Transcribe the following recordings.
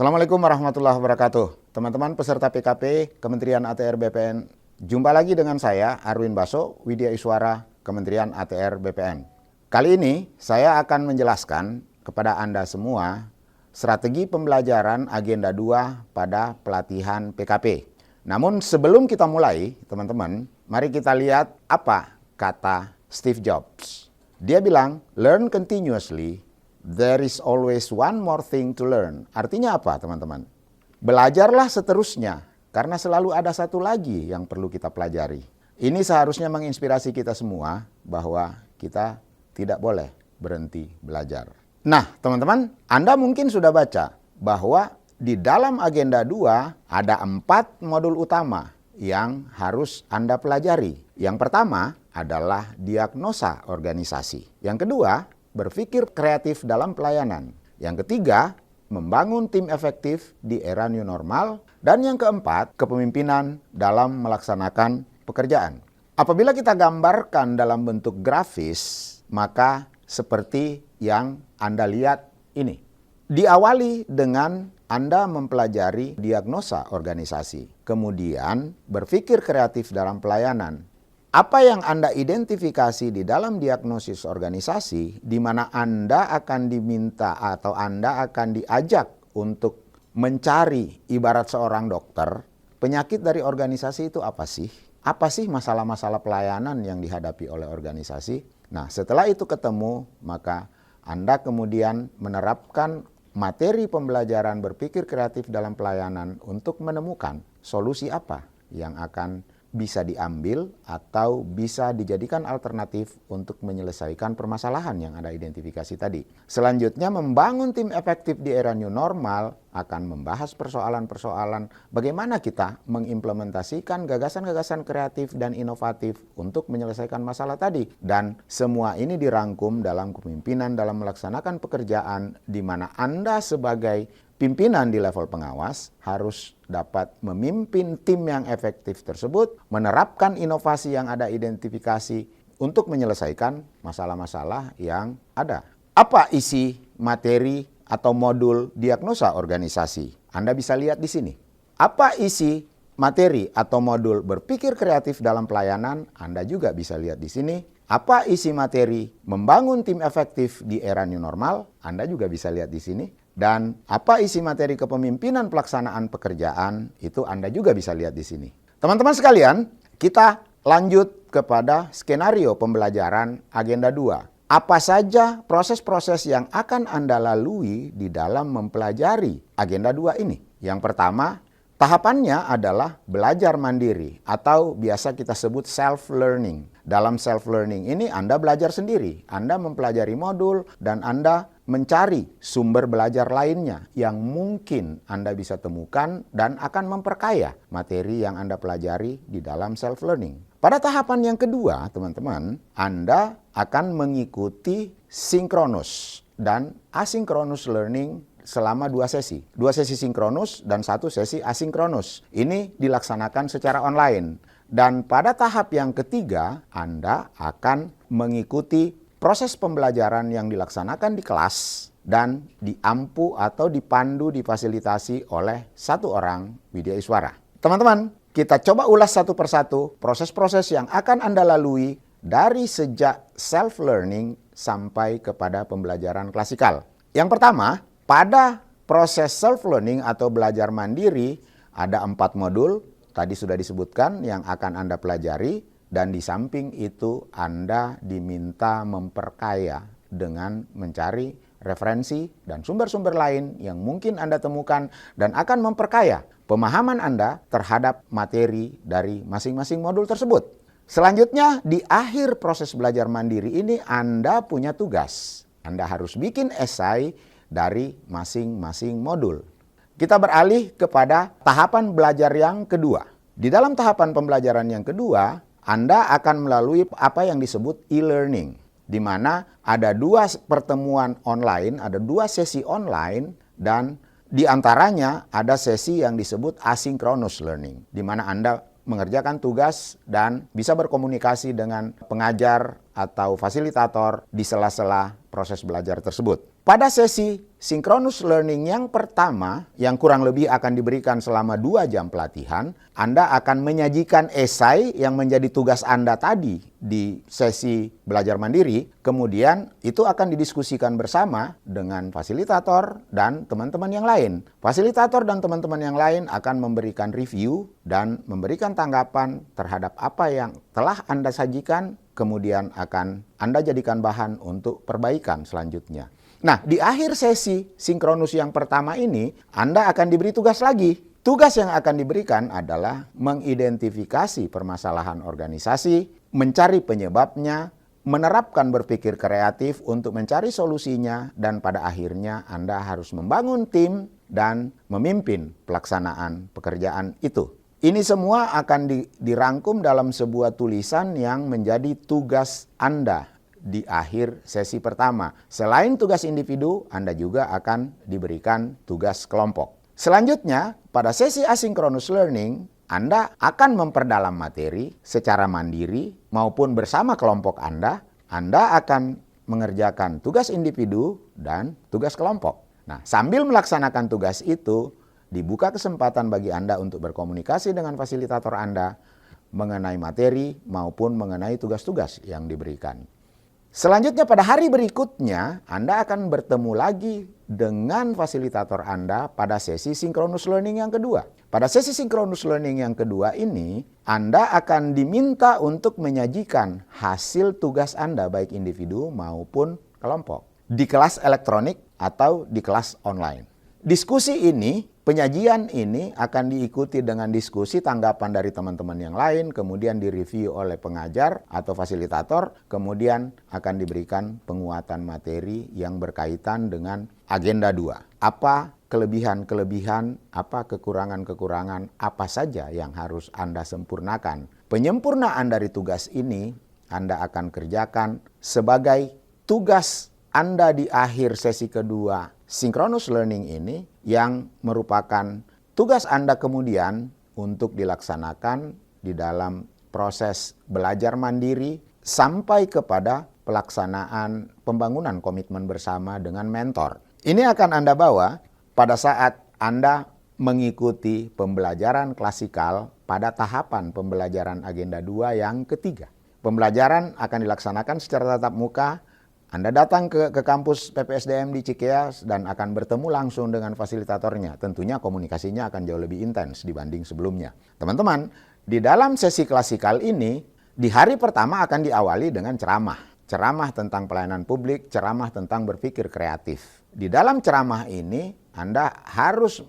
Assalamualaikum warahmatullahi wabarakatuh. Teman-teman peserta PKP Kementerian ATR BPN, jumpa lagi dengan saya Arwin Baso, Widya Iswara, Kementerian ATR BPN. Kali ini saya akan menjelaskan kepada Anda semua strategi pembelajaran agenda 2 pada pelatihan PKP. Namun sebelum kita mulai, teman-teman, mari kita lihat apa kata Steve Jobs. Dia bilang, learn continuously. There is always one more thing to learn. Artinya apa, teman-teman? Belajarlah seterusnya, karena selalu ada satu lagi yang perlu kita pelajari. Ini seharusnya menginspirasi kita semua bahwa kita tidak boleh berhenti belajar. Nah, teman-teman, Anda mungkin sudah baca bahwa di dalam agenda 2 ada 4 modul utama yang harus Anda pelajari. Yang pertama adalah diagnosa organisasi. Yang kedua, berpikir kreatif dalam pelayanan. Yang ketiga, membangun tim efektif di era new normal. Dan yang keempat, kepemimpinan dalam melaksanakan pekerjaan. Apabila kita gambarkan dalam bentuk grafis, maka seperti yang Anda lihat ini. Diawali dengan Anda mempelajari diagnosa organisasi. Kemudian berpikir kreatif dalam pelayanan. Apa yang Anda identifikasi di dalam diagnosis organisasi, di mana Anda akan diminta atau Anda akan diajak untuk mencari, ibarat seorang dokter, penyakit dari organisasi itu apa sih? Apa sih masalah-masalah pelayanan yang dihadapi oleh organisasi? Nah, setelah itu ketemu, maka Anda kemudian menerapkan materi pembelajaran berpikir kreatif dalam pelayanan untuk menemukan solusi apa yang akan bisa diambil atau bisa dijadikan alternatif untuk menyelesaikan permasalahan yang Anda identifikasi tadi. Selanjutnya, membangun tim efektif di era new normal akan membahas persoalan-persoalan bagaimana kita mengimplementasikan gagasan-gagasan kreatif dan inovatif untuk menyelesaikan masalah tadi. Dan semua ini dirangkum dalam kepemimpinan dalam melaksanakan pekerjaan di mana Anda sebagai pimpinan di level pengawas harus dapat memimpin tim yang efektif tersebut, menerapkan inovasi yang ada identifikasi untuk menyelesaikan masalah-masalah yang ada. Apa isi materi atau modul diagnosa organisasi? Anda bisa lihat di sini. Apa isi materi atau modul berpikir kreatif dalam pelayanan? Anda juga bisa lihat di sini. Apa isi materi membangun tim efektif di era new normal? Anda juga bisa lihat di sini. Dan apa isi materi kepemimpinan pelaksanaan pekerjaan, itu Anda juga bisa lihat di sini. Teman-teman sekalian, kita lanjut kepada skenario pembelajaran agenda 2. Apa saja proses-proses yang akan Anda lalui di dalam mempelajari agenda 2 ini? Yang pertama, tahapannya adalah belajar mandiri atau biasa kita sebut self-learning. Dalam self-learning ini Anda belajar sendiri. Anda mempelajari modul dan Anda mencari sumber belajar lainnya yang mungkin Anda bisa temukan dan akan memperkaya materi yang Anda pelajari di dalam self-learning. Pada tahapan yang kedua, teman-teman, Anda akan mengikuti sinkronus dan asinkronus learning selama 2 sesi. 2 sesi sinkronus dan 1 sesi asinkronus. Ini dilaksanakan secara online. Dan pada tahap yang ketiga, Anda akan mengikuti proses pembelajaran yang dilaksanakan di kelas dan diampu atau dipandu, difasilitasi oleh satu orang Widya Iswara. Teman-teman, kita coba ulas satu persatu proses-proses yang akan Anda lalui dari sejak self-learning sampai kepada pembelajaran klasikal. Yang pertama, pada proses self-learning atau belajar mandiri ada 4 modul, tadi sudah disebutkan yang akan Anda pelajari. Dan di samping itu Anda diminta memperkaya dengan mencari referensi dan sumber-sumber lain yang mungkin Anda temukan dan akan memperkaya pemahaman Anda terhadap materi dari masing-masing modul tersebut. Selanjutnya, di akhir proses belajar mandiri ini Anda punya tugas. Anda harus bikin esai dari masing-masing modul. Kita beralih kepada tahapan belajar yang kedua. Di dalam tahapan pembelajaran yang kedua, Anda akan melalui apa yang disebut e-learning, di mana ada 2 pertemuan online, ada 2 sesi online, dan di antaranya ada sesi yang disebut asynchronous learning, di mana Anda mengerjakan tugas dan bisa berkomunikasi dengan pengajar atau fasilitator di sela-sela proses belajar tersebut. Pada sesi synchronous learning yang pertama, yang kurang lebih akan diberikan selama 2 jam pelatihan, Anda akan menyajikan esai yang menjadi tugas Anda tadi di sesi belajar mandiri, kemudian itu akan didiskusikan bersama dengan fasilitator dan teman-teman yang lain. Fasilitator dan teman-teman yang lain akan memberikan review dan memberikan tanggapan terhadap apa yang telah Anda sajikan, kemudian akan Anda jadikan bahan untuk perbaikan selanjutnya. Nah, di akhir sesi sinkronus yang pertama ini, Anda akan diberi tugas lagi. Tugas yang akan diberikan adalah mengidentifikasi permasalahan organisasi, mencari penyebabnya, menerapkan berpikir kreatif untuk mencari solusinya, dan pada akhirnya Anda harus membangun tim dan memimpin pelaksanaan pekerjaan itu. Ini semua akan dirangkum dalam sebuah tulisan yang menjadi tugas Anda di akhir sesi pertama. Selain tugas individu, Anda juga akan diberikan tugas kelompok. Selanjutnya, pada sesi asynchronous learning, Anda akan memperdalam materi secara mandiri maupun bersama kelompok Anda. Anda akan mengerjakan tugas individu dan tugas kelompok. Nah, sambil melaksanakan tugas itu, dibuka kesempatan bagi Anda untuk berkomunikasi dengan fasilitator Anda mengenai materi maupun mengenai tugas-tugas yang diberikan. Selanjutnya pada hari berikutnya, Anda akan bertemu lagi dengan fasilitator Anda pada sesi synchronous learning yang kedua. Pada sesi synchronous learning yang kedua ini, Anda akan diminta untuk menyajikan hasil tugas Anda baik individu maupun kelompok di kelas elektronik atau di kelas online. Diskusi ini, penyajian ini akan diikuti dengan diskusi tanggapan dari teman-teman yang lain, kemudian direview oleh pengajar atau fasilitator, kemudian akan diberikan penguatan materi yang berkaitan dengan agenda 2. Apa kelebihan-kelebihan, apa kekurangan-kekurangan, apa saja yang harus Anda sempurnakan. Penyempurnaan dari tugas ini Anda akan kerjakan sebagai tugas Anda di akhir sesi kedua synchronous learning ini, yang merupakan tugas Anda kemudian untuk dilaksanakan di dalam proses belajar mandiri sampai kepada pelaksanaan pembangunan komitmen bersama dengan mentor. Ini akan Anda bawa pada saat Anda mengikuti pembelajaran klasikal pada tahapan pembelajaran agenda 2 yang ketiga. Pembelajaran akan dilaksanakan secara tatap muka. Anda datang ke kampus PPSDM di Cikeas dan akan bertemu langsung dengan fasilitatornya. Tentunya komunikasinya akan jauh lebih intens dibanding sebelumnya. Teman-teman, di dalam sesi klasikal ini, di hari pertama akan diawali dengan ceramah. Ceramah tentang pelayanan publik, ceramah tentang berpikir kreatif. Di dalam ceramah ini, Anda harus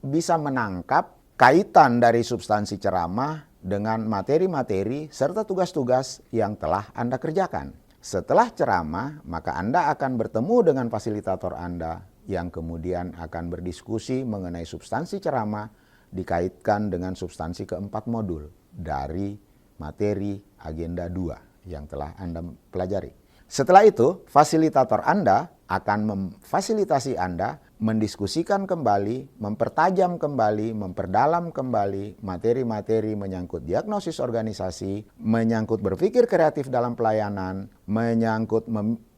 bisa menangkap kaitan dari substansi ceramah dengan materi-materi serta tugas-tugas yang telah Anda kerjakan. Setelah ceramah, maka Anda akan bertemu dengan fasilitator Anda yang kemudian akan berdiskusi mengenai substansi ceramah dikaitkan dengan substansi keempat modul dari materi agenda 2 yang telah Anda pelajari. Setelah itu, fasilitator Anda akan memfasilitasi Anda mendiskusikan kembali, mempertajam kembali, memperdalam kembali materi-materi menyangkut diagnosis organisasi, menyangkut berpikir kreatif dalam pelayanan, menyangkut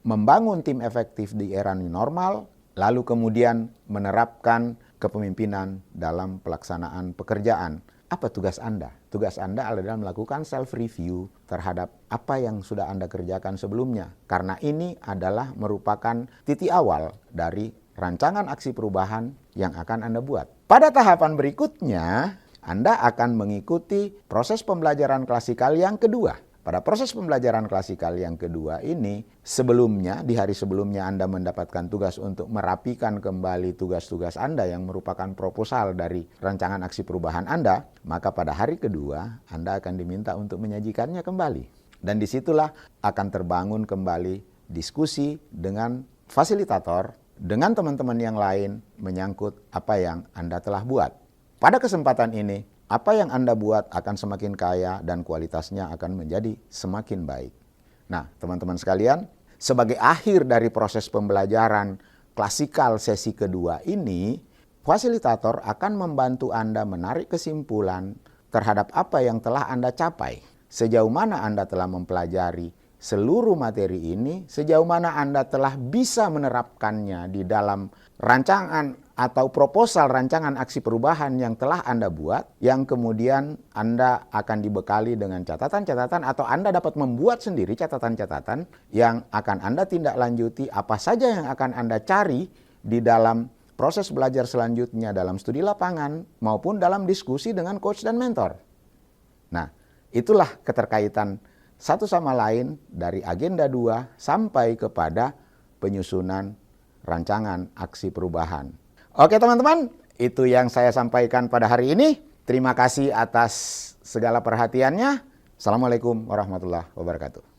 membangun tim efektif di era new normal, lalu kemudian menerapkan kepemimpinan dalam pelaksanaan pekerjaan. Apa tugas Anda? Tugas Anda adalah melakukan self-review terhadap apa yang sudah Anda kerjakan sebelumnya. Karena ini adalah merupakan titik awal dari rancangan aksi perubahan yang akan Anda buat. Pada tahapan berikutnya, Anda akan mengikuti proses pembelajaran klasikal yang kedua. Pada proses pembelajaran klasikal yang kedua ini, sebelumnya, di hari sebelumnya Anda mendapatkan tugas untuk merapikan kembali tugas-tugas Anda yang merupakan proposal dari rancangan aksi perubahan Anda, maka pada hari kedua Anda akan diminta untuk menyajikannya kembali. Dan disitulah akan terbangun kembali diskusi dengan fasilitator, dengan teman-teman yang lain menyangkut apa yang Anda telah buat. Pada kesempatan ini, apa yang Anda buat akan semakin kaya dan kualitasnya akan menjadi semakin baik. Nah, teman-teman sekalian, sebagai akhir dari proses pembelajaran klasikal sesi kedua ini, fasilitator akan membantu Anda menarik kesimpulan terhadap apa yang telah Anda capai. Sejauh mana Anda telah mempelajari seluruh materi ini, sejauh mana Anda telah bisa menerapkannya di dalam rancangan atau proposal rancangan aksi perubahan yang telah Anda buat, yang kemudian Anda akan dibekali dengan catatan-catatan atau Anda dapat membuat sendiri catatan-catatan yang akan Anda tindak lanjuti, apa saja yang akan Anda cari di dalam proses belajar selanjutnya dalam studi lapangan maupun dalam diskusi dengan coach dan mentor. Nah, itulah keterkaitan satu sama lain dari agenda 2 sampai kepada penyusunan rancangan aksi perubahan. Oke teman-teman, itu yang saya sampaikan pada hari ini. Terima kasih atas segala perhatiannya. Assalamualaikum warahmatullahi wabarakatuh.